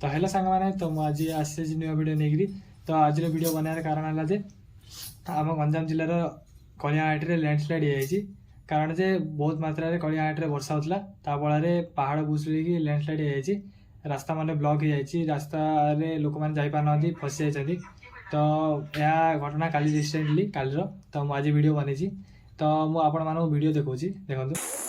तो है सांग मैंने तो मुझे आसी नुआ भिड नहीं तो आज भिड बनार कारण है आम गंजाम जिलार कलियाहाटी लैंडस्लाइड हो कारण जे बहुत मात्रा रे कलियाहाटी वर्षा होता फल पहाड़ भुशुड़ी लैंडस्लाइड हो रास्ता मान ब्लॉक हो जाए रास्ता रे लोक मैंने जापार फसी जाती तो यह घटना काली रिसेंटली कालीर तो मुझे आज वीडियो बनी तो मुझे वीडियो देखा देखो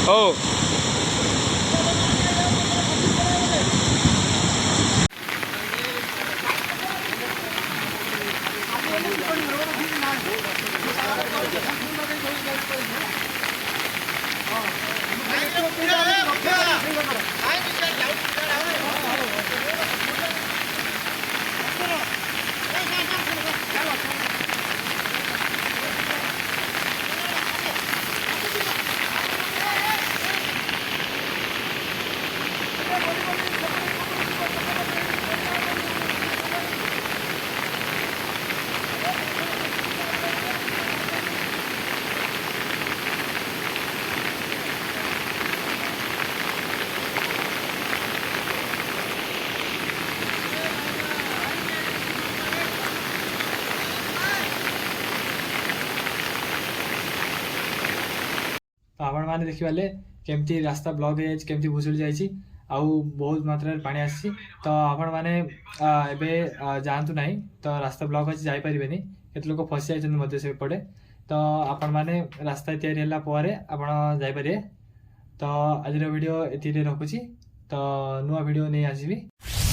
Oh. तो आपण मैंने देखिए केमती रास्ता ब्लॉक हो जाए भुशुड़ी जाइए आउ बहुत मात्रा पानी आसी तो आपण मैंने जातु ना तो रास्ता ब्लॉक अच्छी जापर केत लोक फसी जाते सेपटे तो आपण मैंने रास्ता या तो आज वीडियो ये रखुची तो नुआ वीडियो नहीं आसबी।